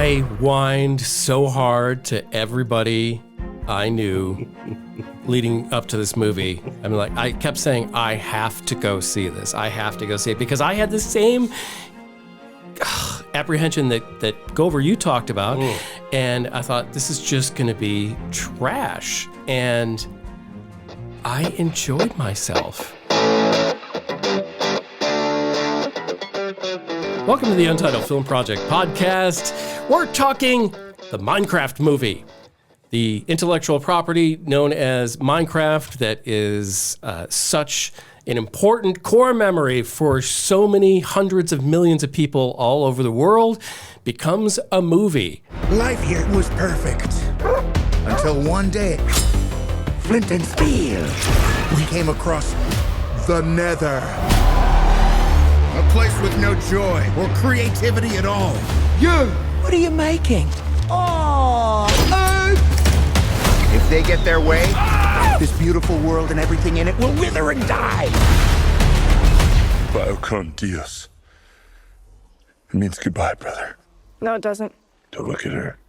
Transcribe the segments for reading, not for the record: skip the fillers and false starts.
I whined so hard to everybody I knew leading up to this movie. I mean, I kept saying, I have to go see this. I have to go see it because I had the same apprehension that Gover, you talked about. And I thought, this is just going to be trash. And I enjoyed myself. Welcome to the Untitled Film Project Podcast. We're talking the Minecraft movie, the intellectual property known as Minecraft that is such an important core memory for so many hundreds of millions of people all over the world, becomes a movie. Life here was perfect. Until one day, flint and steel, we came across the Nether. A place with no joy or creativity at all. You! What are you making? Oh! If they get their way, this beautiful world and everything in it will wither and die. Bio con Dios. It means goodbye, brother. No, it doesn't. Don't look at her.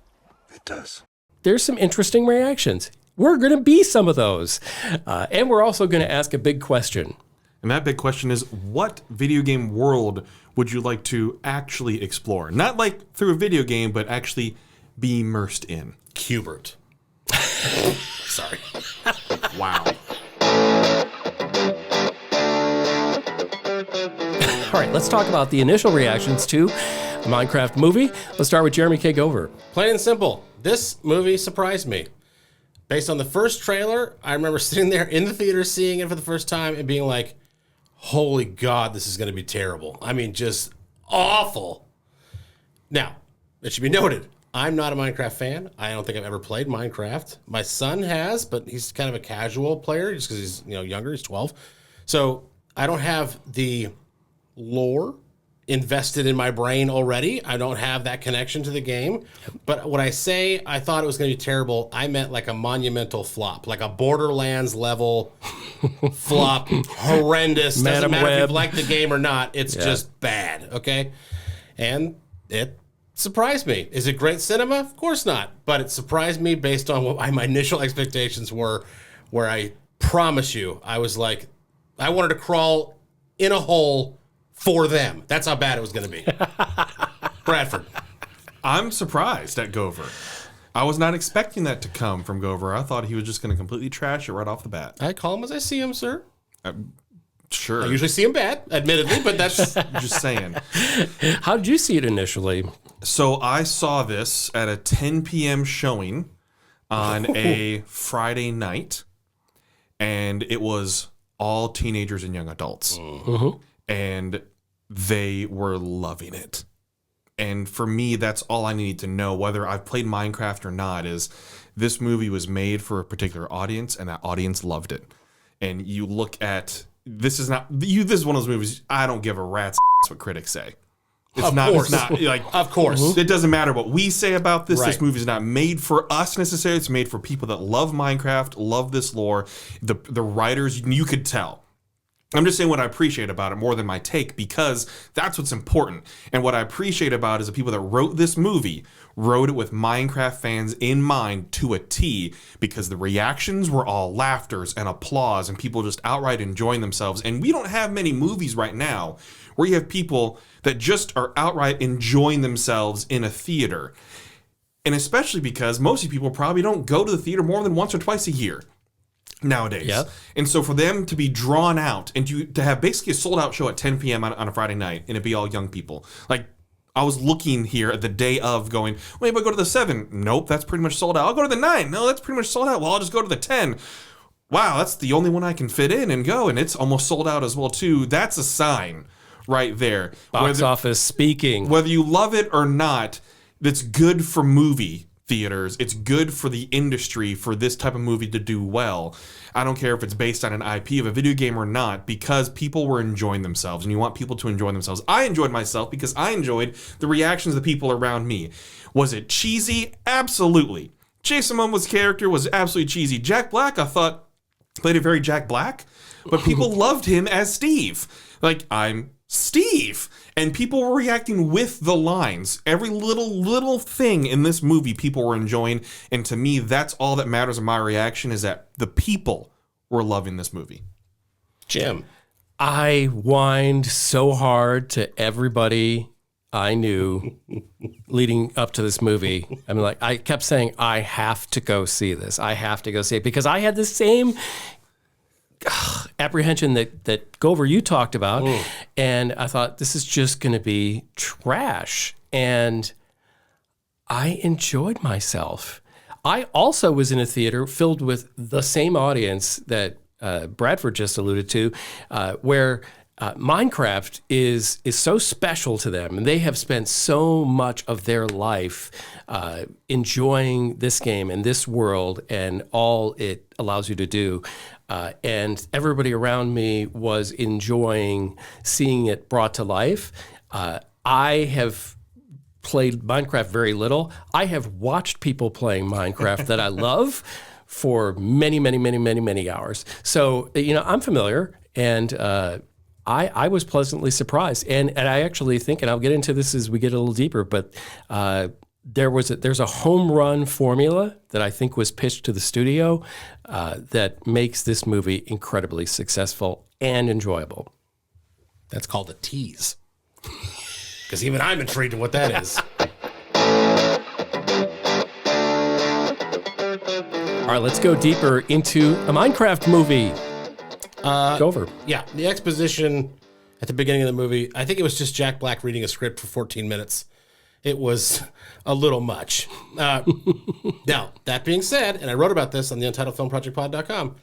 It does. There's some interesting reactions. We're going to be some of those. And we're also going to ask a big question. And that big question is, what video game world would you like to actually explore? Not like through a video game, but actually be immersed in. Hubert. Sorry. Wow. All right, let's talk about the initial reactions to the Minecraft movie. Let's start with Jeremy K. Gover. Plain and simple. This movie surprised me. Based on the first trailer, I remember sitting there in the theater seeing it for the first time and being like, holy God, this is going to be terrible. I mean, just awful. Now, it should be noted, I'm not a Minecraft fan. I don't think I've ever played Minecraft. My son has, but he's kind of a casual player just because he's younger. He's 12. So I don't have the lore invested in my brain already. I don't have that connection to the game. But when I say I thought it was going to be terrible, I meant like a monumental flop, like a Borderlands level flop, horrendous. Doesn't matter if you like the game or not. It's just bad, okay? And it surprised me. Is it great cinema? Of course not. But it surprised me based on what my initial expectations were, where I promise you, I was like, I wanted to crawl in a hole for them. That's how bad it was going to be. Bradford. I'm surprised at Gover. I was not expecting that to come from Gover. I thought he was just going to completely trash it right off the bat. I call him as I see him, sir. Sure. I usually see him bad, admittedly, but that's just saying. How did you see it initially? So I saw this at a 10 p.m. showing on a Friday night, and it was all teenagers and young adults. Mm-hmm. And they were loving it. And for me, that's all I need to know, whether I've played Minecraft or not, is this movie was made for a particular audience, and that audience loved it. And you look at, this is one of those movies, I don't give a rat's ass what critics say. It's not like, of course. It doesn't matter what we say about this. Right. This movie is not made for us necessarily. It's made for people that love Minecraft, love this lore. The writers, you could tell. I'm just saying what I appreciate about it more than my take, because that's what's important. And what I appreciate about it is the people that wrote this movie wrote it with Minecraft fans in mind to a T, because the reactions were all laughters and applause and people just outright enjoying themselves. And we don't have many movies right now where you have people that just are outright enjoying themselves in a theater. And especially because most of people probably don't go to the theater more than once or twice a year nowadays. Yep. And so for them to be drawn out and to have basically a sold out show at 10 p.m. on a Friday night, and it be all young people. Like, I was looking here at the day of going, wait, but go to the 7. Nope, that's pretty much sold out. I'll go to the 9. No, that's pretty much sold out. Well, I'll just go to the 10. Wow, that's the only one I can fit in and go, and it's almost sold out as well too. That's a sign right there. Box office speaking. Whether you love it or not, that's good for movie theaters. It's good for the industry for this type of movie to do well. I don't care if it's based on an IP of a video game or not, because people were enjoying themselves, and you want people to enjoy themselves. I enjoyed myself because I enjoyed the reactions of the people around me. Was it cheesy? Absolutely. Jason Momoa's character was absolutely cheesy. Jack Black, I thought, played it very Jack Black, but people loved him as Steve. Like, I'm Steve. And people were reacting with the lines. Every little thing in this movie people were enjoying. And to me, that's all that matters in my reaction, is that the people were loving this movie. Jim. I whined so hard to everybody I knew leading up to this movie. I mean, like, I kept saying, I have to go see this. I have to go see it, because I had the same apprehension that Gover, you talked about. And I thought, this is just going to be trash. And I enjoyed myself. I also was in a theater filled with the same audience that Bradford just alluded to, where Minecraft is so special to them, and they have spent so much of their life enjoying this game and this world and all it allows you to do. And everybody around me was enjoying seeing it brought to life. I have played Minecraft very little. I have watched people playing Minecraft that I love for many hours. So, I'm familiar, and I was pleasantly surprised. And I actually think, and I'll get into this as we get a little deeper, but there's a home run formula that I think was pitched to the studio that makes this movie incredibly successful and enjoyable. That's called a tease. Because even I'm intrigued in what that is. All right, let's go deeper into a Minecraft movie. Go over. Yeah, the exposition at the beginning of the movie, I think it was just Jack Black reading a script for 14 minutes. It was a little much. Now, that being said, and I wrote about this on the Untitled Film Project Pod.com,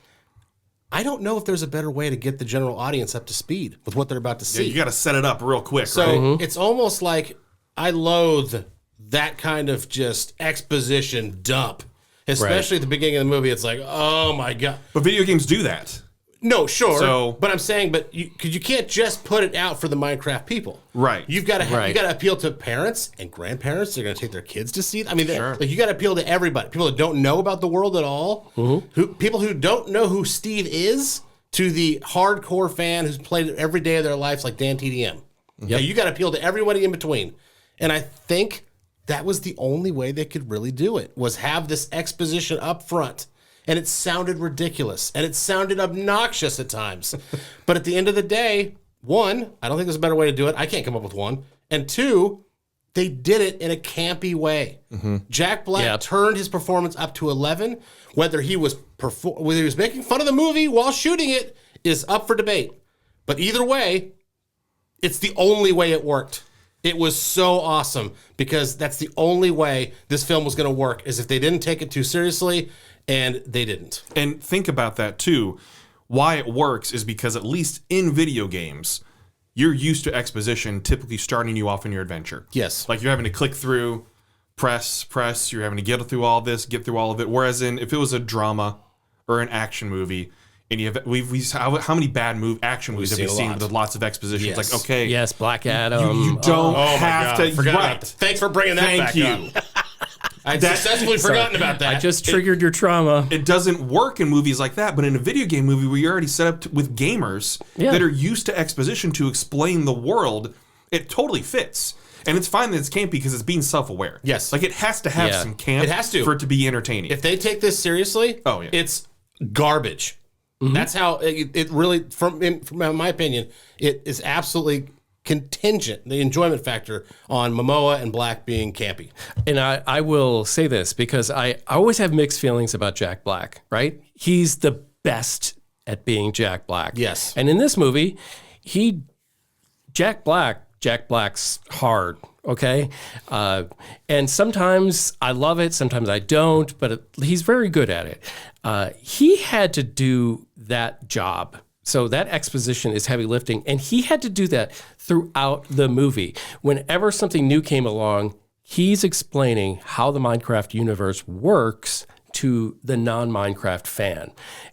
I don't know if there's a better way to get the general audience up to speed with what they're about to see. Yeah, you got to set it up real quick, So right? it's almost like I loathe that kind of just exposition dump. Especially at the beginning of the movie, it's like, oh my God. But video games do that. No, sure. So- but I'm saying, because you can't just put it out for the Minecraft people. Right. You've got to Right. you got to appeal to parents and grandparents. They're going to take their kids to see it. I mean, like, you got to appeal to everybody. People that don't know about the world at all. People who don't know who Steve is, to the hardcore fan who's played it every day of their lives, like Dan TDM. Yeah, you got to appeal to everybody in between. And I think that was the only way they could really do it, was have this exposition up front. And it sounded ridiculous, and it sounded obnoxious at times. But at the end of the day, one, I don't think there's a better way to do it. I can't come up with one. And two, they did it in a campy way. Jack Black turned his performance up to 11. Whether he was making fun of the movie while shooting it is up for debate. But either way, it's the only way it worked. It was so awesome, because that's the only way this film was going to work, is if they didn't take it too seriously. And they didn't. And think about that too. Why it works is because, at least in video games, you're used to exposition typically starting you off in your adventure. Yes. Like, you're having to click through, press, you're having to get through all this, get through all of it. Whereas if it was a drama or an action movie, and you have how many bad action movies have we seen with lots of exposition? Yes. It's like, okay, Yes, Black Adam. you don't have to. Forgot about Right. that. Thanks for bringing that back Thank you. up. I'd successfully forgotten about that. I just triggered your trauma. It doesn't work in movies like that, but in a video game movie where you're already set up with gamers that are used to exposition to explain the world, it totally fits. And it's fine that it's campy because it's being self-aware. Yes. Like, it has to have some camp. It has to. For it to be entertaining. If they take this seriously, it's garbage. That's how it really, from my opinion, it is absolutely contingent, the enjoyment factor, on Momoa and Black being campy. And I will say this, because I always have mixed feelings about Jack Black, right? He's the best at being Jack Black. Yes. And in this movie, Jack Black's hard, okay? And sometimes I love it, sometimes I don't, but he's very good at it. He had to do that job. So that exposition is heavy lifting, and he had to do that throughout the movie. Whenever something new came along, he's explaining how the Minecraft universe works to the non-Minecraft fan.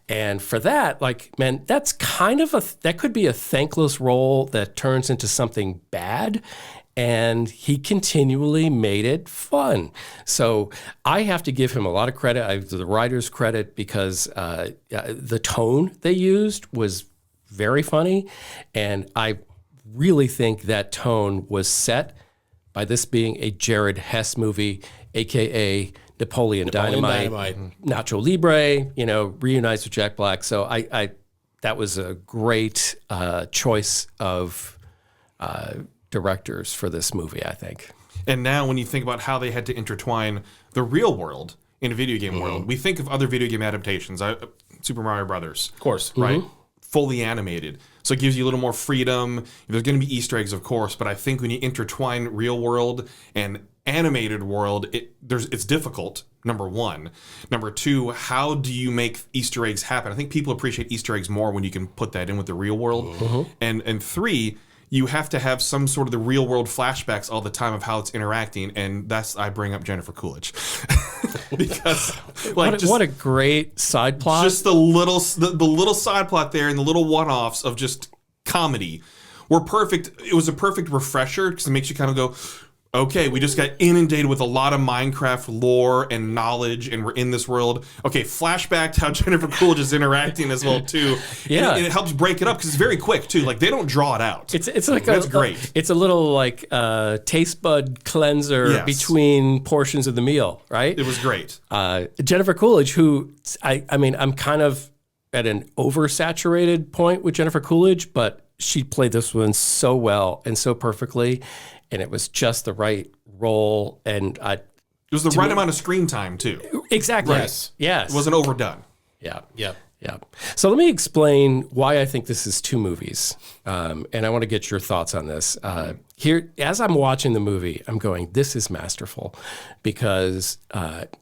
And for that, like, man, that's kind of that could be a thankless role that turns into something bad. And he continually made it fun. So I have to give him a lot of credit, the writer's credit, because the tone they used was very funny. And I really think that tone was set by this being a Jared Hess movie, aka Napoleon Dynamite. Nacho Libre, reunites with Jack Black. So I that was a great choice of directors for this movie, I think. And now when you think about how they had to intertwine the real world in a video game world, we think of other video game adaptations, Super Mario Brothers. Of course. Right? Fully animated. So it gives you a little more freedom. There's going to be Easter eggs, of course, but I think when you intertwine real world and animated world, it's difficult, number one. Number two, how do you make Easter eggs happen? I think people appreciate Easter eggs more when you can put that in with the real world. And three, you have to have some sort of the real world flashbacks all the time of how it's interacting, and I bring up Jennifer Coolidge. Because what a great side plot. Just the little side plot there and the little one-offs of just comedy were perfect. It was a perfect refresher because it makes you kind of go, okay, we just got inundated with a lot of Minecraft lore and knowledge, and we're in this world. Okay, flashback to how Jennifer Coolidge is interacting as well too. Yeah, and it helps break it up because it's very quick too. Like they don't draw it out. It's like that's great. It's a little like taste bud cleanser between portions of the meal, right? It was great. Jennifer Coolidge, who I mean, I'm kind of at an oversaturated point with Jennifer Coolidge, but she played this one so well and so perfectly. And it was just the right role, and it was the right amount of screen time too. Exactly. Yes. It wasn't overdone. Yeah. So let me explain why I think this is two movies, and I want to get your thoughts on this. Here, as I'm watching the movie, I'm going, "This is masterful," because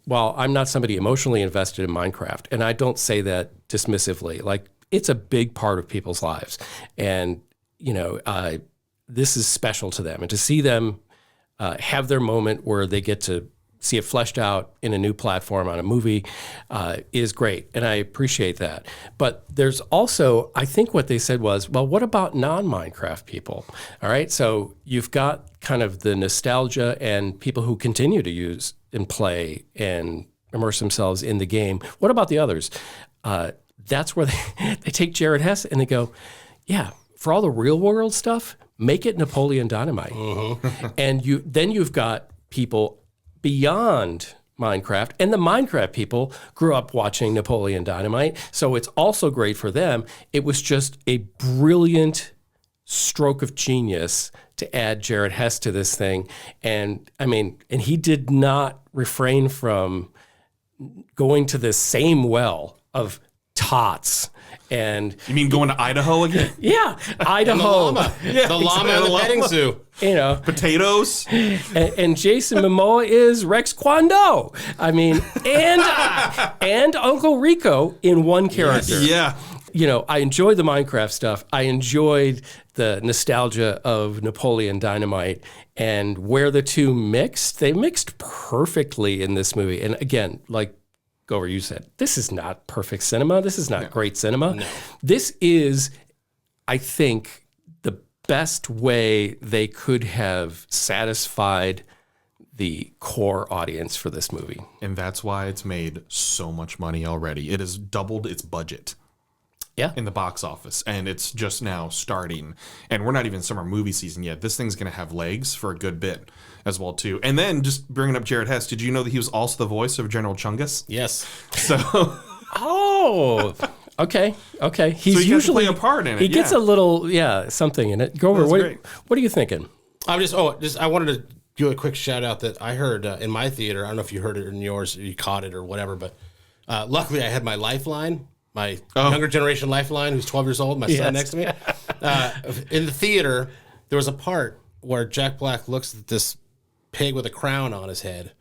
while I'm not somebody emotionally invested in Minecraft, and I don't say that dismissively, like it's a big part of people's lives, and this is special to them, and to see them have their moment where they get to see it fleshed out in a new platform on a movie is great, and I appreciate that. But there's also, I think what they said was, well, what about non-Minecraft people? All right, so you've got kind of the nostalgia and people who continue to use and play and immerse themselves in the game. What about the others? That's where they take Jared Hess and they go, yeah, for all the real world stuff, make it Napoleon Dynamite. And you've got people beyond Minecraft, and the Minecraft people grew up watching Napoleon Dynamite, so it's also great for them. It was just a brilliant stroke of genius to add Jared Hess to this thing. And I mean, and he did not refrain from going to the same well of tots. And you mean going to Idaho again? Yeah, Idaho. The llama in the petting zoo. Potatoes. And Jason Momoa is Rex Kwon Do. I mean, and Uncle Rico in one character. Yeah. I enjoyed the Minecraft stuff. I enjoyed the nostalgia of Napoleon Dynamite, and where the two mixed, they mixed perfectly in this movie. And again, like Gover, you said, this is not perfect cinema. This is not great cinema. No. This is, I think, the best way they could have satisfied the core audience for this movie. And that's why it's made so much money already. It has doubled its budget. In the box office, and it's just now starting, and we're not even summer movie season yet. This thing's going to have legs for a good bit as well too. And then just bringing up Jared Hess, did you know that he was also the voice of General Chungus? Yes. So okay. He's so he usually play a part in it. He gets a little something in it. Gover, what are you thinking? I wanted to do a quick shout out that I heard in my theater. I don't know if you heard it in yours, or you caught it or whatever, but luckily I had my Lifeline. My younger generation Lifeline, who's 12 years old, my son next to me. In the theater, there was a part where Jack Black looks at this pig with a crown on his head,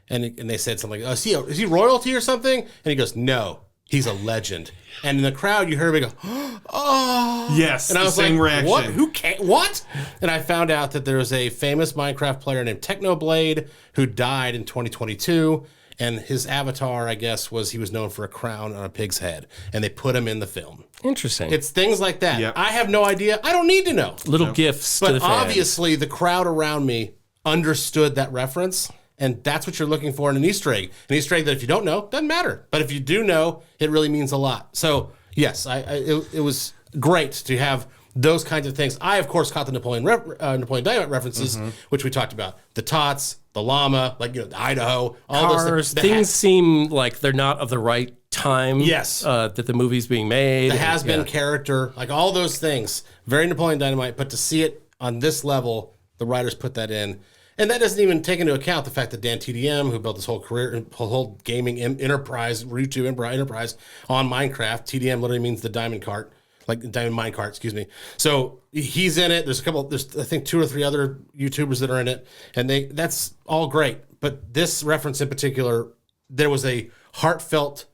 and they said something like, is he royalty or something? And he goes, no, he's a legend. And in the crowd, you heard me go, oh. Yes, and I was same like, reaction. What? Who can't? What? And I found out that there was a famous Minecraft player named Technoblade who died in 2022. And his avatar, I guess, he was known for a crown on a pig's head. And they put him in the film. Interesting. It's things like that. Yep. I have no idea. I don't need to know. Little gifts to But the fans. obviously, the crowd around me understood that reference. And that's what you're looking for in an Easter egg. An Easter egg that if you don't know, doesn't matter. But if you do know, it really means a lot. So, yes, it was great to have those kinds of things. I, of course, caught the Napoleon Dynamite references, which we talked about. The tots, the llama, like, the Idaho, all Cars, those things. things seem like they're not of the right time. Yes. That the movie's being made. The has-been character, like all those things. Very Napoleon Dynamite, but to see it on this level, the writers put that in. And that doesn't even take into account the fact that Dan TDM, who built his whole career, whole gaming enterprise, YouTube enterprise on Minecraft, TDM literally means the diamond cart, like the diamond mine cart, excuse me. So he's in it. There's I think 2 or 3 other YouTubers that are in it, and that's all great. But this reference in particular, there was a heartfelt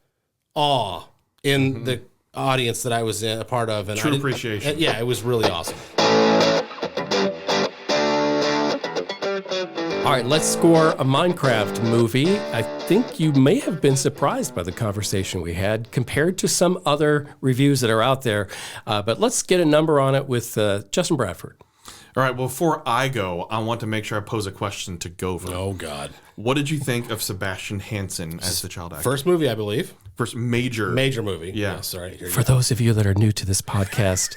awe in the audience that I was a part of. And True appreciation. Yeah, it was really awesome. All right, let's score a Minecraft movie. I think you may have been surprised by the conversation we had compared to some other reviews that are out there. But let's get a number on it with Justin Bradford. All right, well, before I go, I want to make sure I pose a question to Gover. Oh, God. What did you think of Sebastian Hansen as the child actor? First movie, I believe. First major movie. Yeah. Sorry. For those of you that are new to this podcast,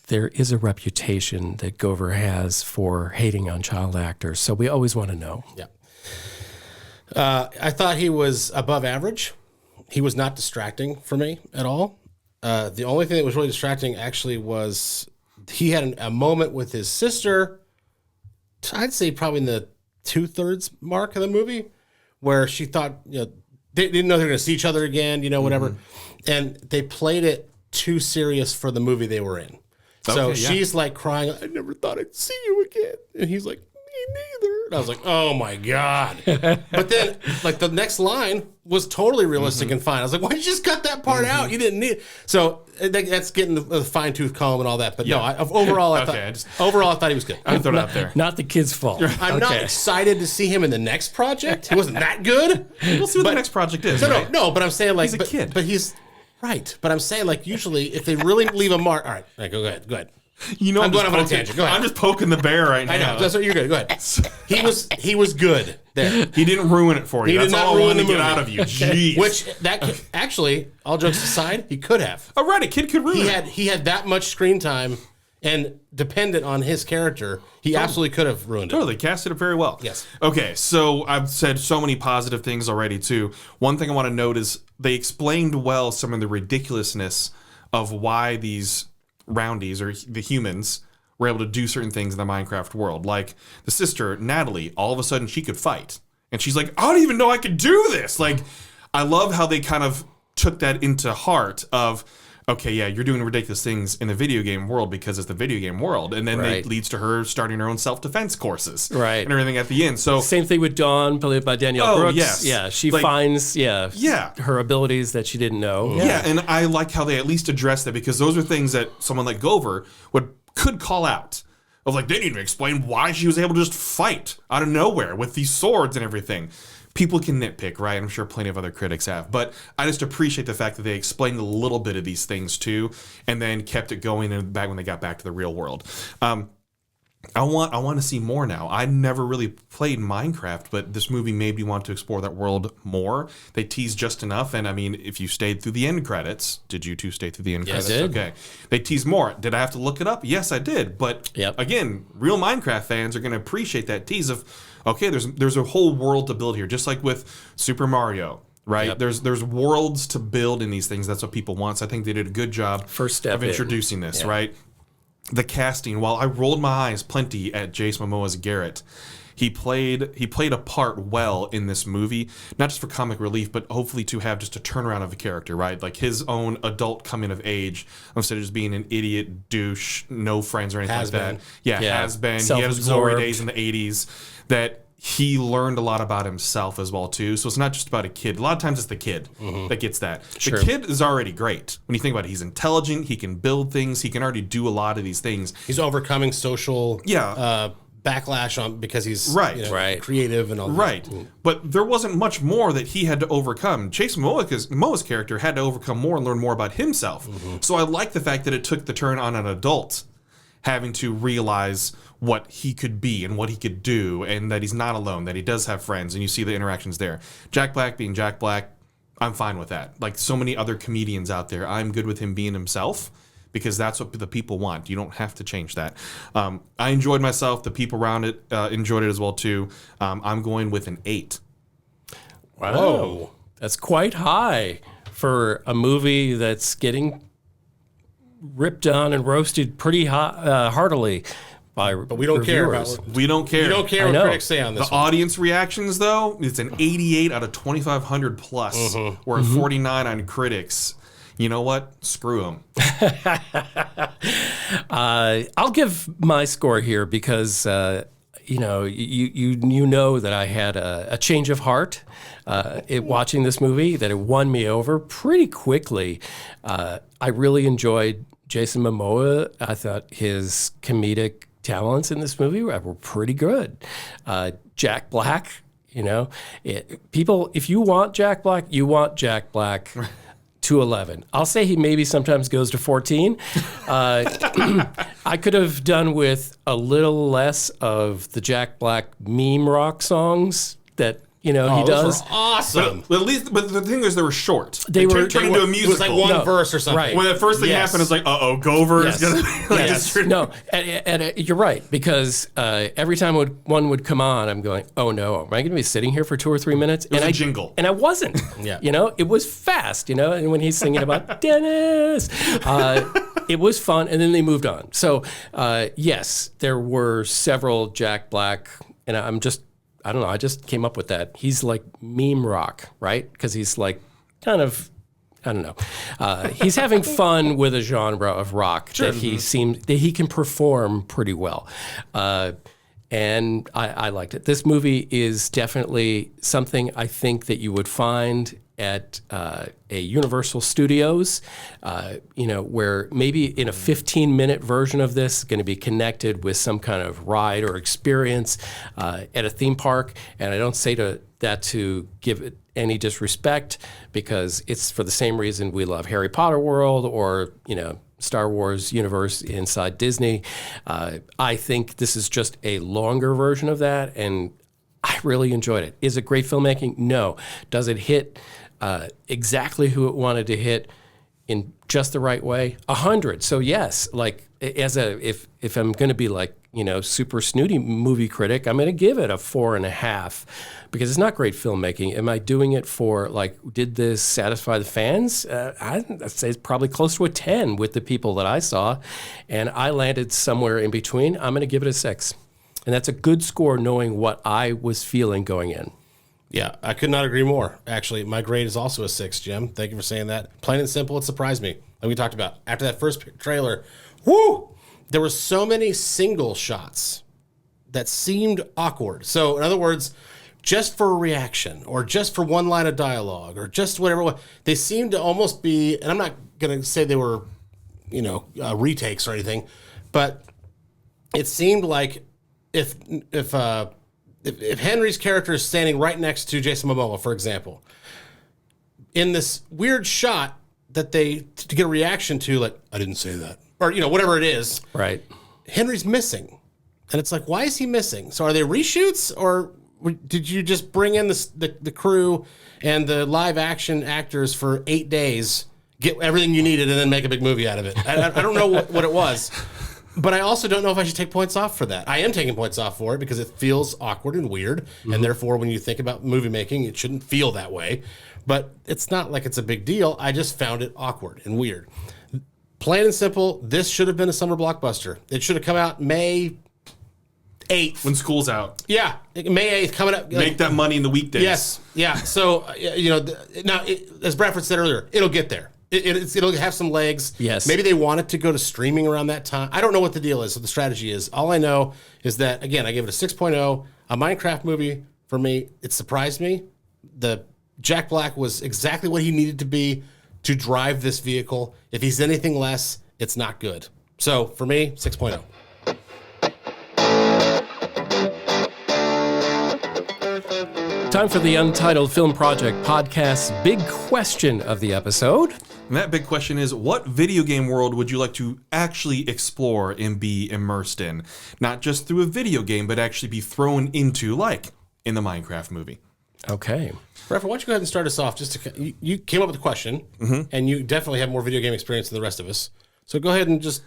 there is a reputation that Gover has for hating on child actors. So we always want to know. Yeah. I thought he was above average. He was not distracting for me at all. The only thing that was really distracting actually was he had a moment with his sister, I'd say probably in the 2/3 mark of the movie, where she thought, they didn't know they were going to see each other again, whatever. And they played it too serious for the movie they were in. So she's like crying, I never thought I'd see you again. And he's like, me neither. And I was like, oh my God. But then, like, the next line was totally realistic and fine. I was like, why did you just cut that part out? You didn't need it. So that's getting the fine tooth comb and all that. But no, overall, I thought he was good. I throw it out there. Not the kid's fault. I'm not excited to see him in the next project. He wasn't that good. We'll see what the next project is. No, but I'm saying, like, he's a kid. But he's right. But I'm saying, like, usually if they really leave a mark, all right, go ahead. You know, I'm going off on a tangent. Go ahead. I'm just poking the bear right now. I know. That's what you're good. Go ahead. He was good there. He didn't ruin it for you. He That's did not all I ruin wanted to the get movie. out of you. Jeez. Which actually, all jokes aside, he could have. Oh, right, a kid could ruin it. He had that much screen time, and dependent on his character, he absolutely could have ruined it. Totally, casted it very well. Yes. Okay, so I've said so many positive things already, too. One thing I want to note is they explained well some of the ridiculousness of why these roundies, or the humans, were able to do certain things in the Minecraft world. Like the sister, Natalie, all of a sudden she could fight. And she's like, I don't even know I could do this. Like, I love how they kind of took that into heart of, okay, yeah, you're doing ridiculous things in the video game world because it's the video game world. And then it leads to her starting her own self-defense courses. Right. And everything at the end. So same thing with Dawn, played by Danielle Brooks. Yes. Yeah, she Like, finds her abilities that she didn't know. Yeah, and I like how they at least address that, because those are things that someone like Gover could call out. Of like, they didn't even explain why she was able to just fight out of nowhere with these swords and everything. People can nitpick, right? I'm sure plenty of other critics have. But I just appreciate the fact that they explained a little bit of these things too, and then kept it going back when they got back to the real world. I want to see more now. I never really played Minecraft, but this movie made me want to explore that world more. They teased just enough, and I mean, if you stayed through the end credits, did you two stay through the end credits? I did. Okay. They teased more. Did I have to look it up? Yes, I did. But again, real Minecraft fans are going to appreciate that tease of, okay, there's a whole world to build here, just like with Super Mario. Right, there's worlds to build in these things. That's what people want. So I think they did a good job of introducing this. Right. The casting, while I rolled my eyes plenty at Jason Momoa's Garrett, he played a part well in this movie, not just for comic relief, but hopefully to have just a turnaround of a character, right? Like his own adult coming of age, instead of just being an idiot douche, no friends or anything like that. Yeah, has been. He had his glory days in the 80s that he learned a lot about himself as well too. So it's not just about a kid. A lot of times it's the kid that gets that. The kid is already great. When you think about it, he's intelligent, he can build things, he can already do a lot of these things. He's overcoming social backlash on because he's creative and all that. Right. But there wasn't much more that he had to overcome. Jason Momoa's character had to overcome more and learn more about himself. So I like the fact that it took the turn on an adult having to realize what he could be and what he could do, and that he's not alone, that he does have friends, and you see the interactions there. Jack Black being Jack Black, I'm fine with that. Like so many other comedians out there, I'm good with him being himself, because that's what the people want. You don't have to change that. I enjoyed myself. The people around it enjoyed it as well too. I'm going with an 8. Wow. Whoa. That's quite high for a movie that's getting ripped on and roasted pretty heartily by But we don't care about we don't care. We don't care what critics say on this. The audience reactions, though, it's an 88 out of 2,500 plus. We're at 49 on critics. You know what? Screw them. I'll give my score here because you know that I had a change of heart watching this movie, that it won me over pretty quickly. I really enjoyed Jason Momoa. I thought his comedic talents in this movie were pretty good. Jack Black, people, if you want Jack Black, you want Jack Black to 11. I'll say he maybe sometimes goes to 14. I could have done with a little less of the Jack Black meme rock songs that he does. Those were awesome. But the thing is, they were short. They were turned into a musical. It was like one verse or something. Right. When the first thing happened, it's like, Gover is going to be Yes. No, and you're right, because every time one would come on, I'm going, oh no, am I going to be sitting here for 2 or 3 minutes? It was a jingle. And I wasn't. Yeah. It was fast, and when he's singing about Dennis, it was fun, and then they moved on. So, yes, there were several Jack Black, and I don't know, I just came up with that. He's like meme rock, right? Because he's like kind of, I don't know. He's having fun with a genre of rock that he can perform pretty well. And I liked it. This movie is definitely something I think that you would find at a Universal Studios, where maybe in a 15-minute version of this is going to be connected with some kind of ride or experience at a theme park. And I don't say that to give it any disrespect, because it's for the same reason we love Harry Potter World or, Star Wars universe inside Disney. I think this is just a longer version of that, and I really enjoyed it. Is it great filmmaking? No. Does it hit exactly who it wanted to hit in just the right way? 100. So yes, like if I'm going to be like, super snooty movie critic, I'm going to give it a 4.5 because it's not great filmmaking. Am I doing it for did this satisfy the fans? I'd say it's probably close to a 10 with the people that I saw, and I landed somewhere in between. I'm going to give it a 6. And that's a good score knowing what I was feeling going in. Yeah, I could not agree more. Actually, my grade is also a 6, Jim. Thank you for saying that. Plain and simple, it surprised me. Like we talked about. After that first trailer, there were so many single shots that seemed awkward. So, in other words, just for a reaction or just for one line of dialogue or just whatever it was, they seemed to almost be, and I'm not going to say they were, retakes or anything, but it seemed like if Henry's character is standing right next to Jason Momoa, for example, in this weird shot that to get a reaction to, like, I didn't say that, or, whatever it is. Right. Henry's missing. And it's like, why is he missing? So are they reshoots, or did you just bring in the crew and the live action actors for 8 days, get everything you needed, and then make a big movie out of it? I don't know what it was. But I also don't know if I should take points off for that. I am taking points off for it because it feels awkward and weird. And therefore, when you think about movie making, it shouldn't feel that way. But it's not like it's a big deal. I just found it awkward and weird. Plain and simple, this should have been a summer blockbuster. It should have come out May 8th. When school's out. Yeah, May 8th coming up. Make that money in the weekdays. Yes, yeah. So, now, as Bradford said earlier, it'll get there. It'll have some legs. Yes. Maybe they want it to go to streaming around that time. I don't know what the deal is, what the strategy is. All I know is that, again, I gave it a 6.0. A Minecraft movie, for me, it surprised me. The Jack Black was exactly what he needed to be to drive this vehicle. If he's anything less, it's not good. So, for me, 6.0. Time for the Untitled Film Project Podcast's big question of the episode. And that big question is, what video game world would you like to actually explore and be immersed in? Not just through a video game, but actually be thrown into, like in the Minecraft movie. Okay. Bradford, why don't you go ahead and start us off? You came up with the question, and you definitely have more video game experience than the rest of us. So go ahead and just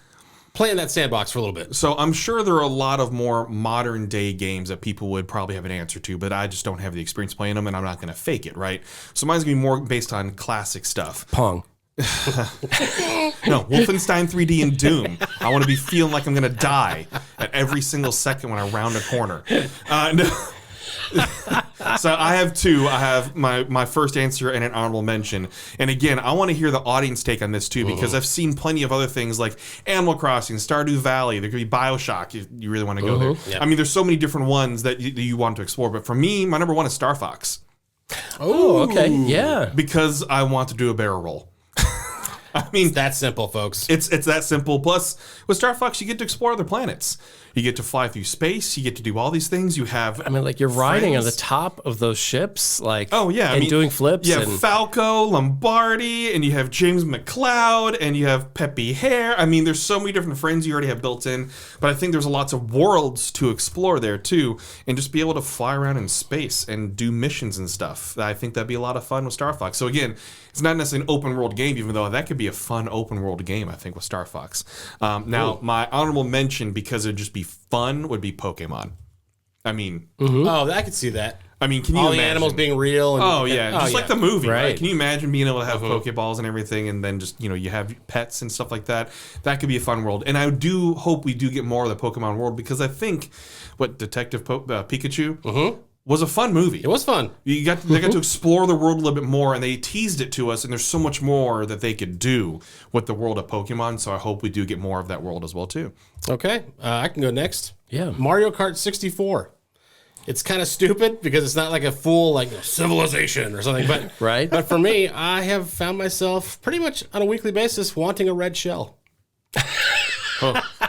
play in that sandbox for a little bit. So I'm sure there are a lot of more modern day games that people would probably have an answer to, but I just don't have the experience playing them, and I'm not going to fake it, right? So mine's going to be more based on classic stuff. Pong. No, Wolfenstein 3D and Doom. I want to be feeling like I'm going to die at every single second when I round a corner. No. So I have two. I have my first answer and an honorable mention. And again, I want to hear the audience take on this too, because I've seen plenty of other things like Animal Crossing, Stardew Valley. There could be BioShock if you really want to go there. Yep. I mean, there's so many different ones that you want to explore. But for me, my number one is Star Fox. Oh, okay. Yeah. Because I want to do a barrel roll. I mean, It's that simple, folks. it's that simple. Plus, with Star Fox, you get to explore other planets. You get to fly through space. You get to do all these things. You have, I mean, like you're riding on the friends. top of those ships, like Oh yeah, and doing flips. You have and Falco, Lombardi, and you have James McCloud, and you have Peppy Hare. I mean, there's so many different friends you already have built in. But I think there's lots of worlds to explore there too, and just be able to fly around in space and do missions and stuff. I think that'd be a lot of fun with Star Fox. So again, it's not necessarily an open world game, even though that could be a fun open world game. I think with Star Fox. Now, my honorable mention, because it'd just be fun, would be Pokemon. I mean, Oh, I could see that. can you All imagine? the animals being real. And, Oh yeah, just like the movie, right? Right. Can you imagine being able to have Pokeballs and everything, and then just you have pets and stuff like that? That could be a fun world, and I do hope we do get more of the Pokemon world, because I think what Detective Pikachu was a fun movie. It was fun. They got to explore the world a little bit more, and they teased it to us, and there's so much more that they could do with the world of Pokemon. So I hope we do get more of that world as well too. Okay, I can go next. Yeah. Mario Kart 64. It's kind of stupid because it's not like a full like civilization or something, but Right. But for me, I have found myself pretty much on a weekly basis wanting a red shell.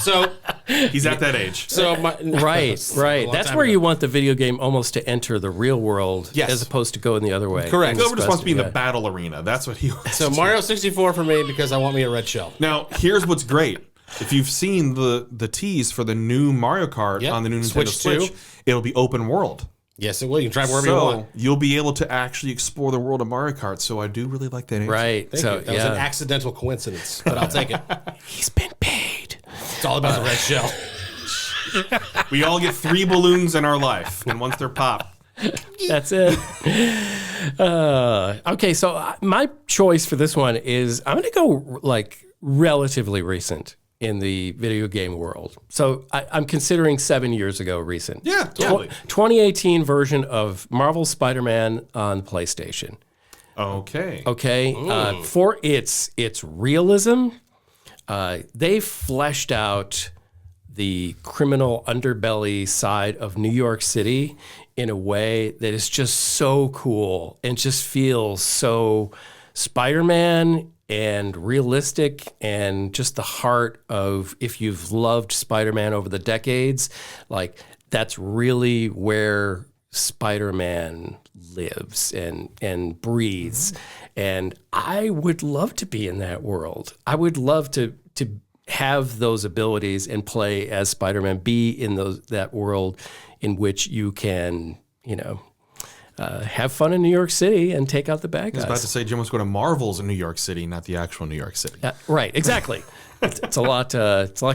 So He's at that age. right. That's where you want the video game almost to enter the real world, Yes. as opposed to going the other way. Correct. Gilbert just wants to be in Yeah. the battle arena. That's what he wants. So Mario 64 for me because I want me a red shell. Now, here's what's great. If you've seen the tease for the new Mario Kart Yep. on the new Nintendo Switch Switch, 2. it'll be open world. Yes, it will. You can drive wherever you So want. you'll be able to actually explore the world of Mario Kart. So I do really like that answer. Right. Thank so you. That was an yeah, accidental coincidence, but I'll take it. he's been paid. It's all about the red shell. We all get 3 balloons in our life, and once they're popped, That's it. Okay, so my choice for this one is I'm going to go like relatively recent in the video game world. So I'm considering 7 years ago recent. yeah, totally. 2018 version of Marvel Spider-Man on PlayStation. Okay. Okay, for its realism, they fleshed out the criminal underbelly side of New York City in a way that is just so cool and just feels so Spider-Man and realistic, and just the heart of, if you've loved Spider-Man over the decades, like that's really where Spider-Man lives and breathes. And I would love to be in that world. I would love to have those abilities and play as Spider-Man, be in that world in which you can, have fun in New York City and take out the bad I was guys. about to say, Jim wants to go to Marvel's in New York City, not the actual New York City. Right, exactly. It's a lot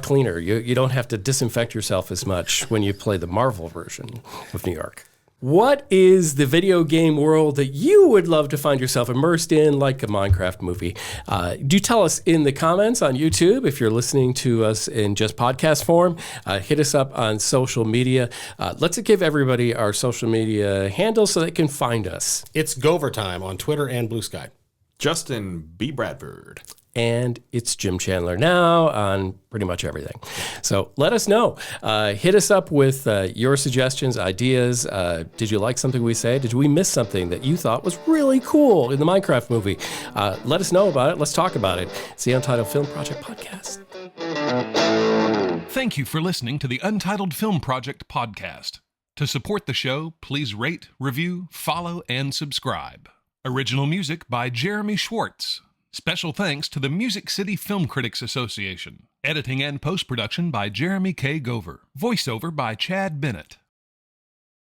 cleaner. You don't have to disinfect yourself as much when you play the Marvel version of New York. What is the video game world that you would love to find yourself immersed in, like a Minecraft movie? Do tell us in the comments on YouTube. If you're listening to us in just podcast form, hit us up on social media. Let's give everybody our social media handles so they can find us. It's Gover time on Twitter and Blue Sky. Justin B. Bradford. And it's Jim Chandler now on pretty much everything. So let us know. Hit us up with your suggestions, ideas. Did you like something we say? Did we miss something that you thought was really cool in the Minecraft movie? Let us know about it. Let's talk about it. It's the Untitled Film Project Podcast. Thank you for listening to the Untitled Film Project Podcast. To support the show, please rate, review, follow, and subscribe. Original music by Jeremy Schwartz. Special thanks to the Music City Film Critics Association. Editing and post-production by Jeremy K. Gover. Voiceover by Chad Bennett.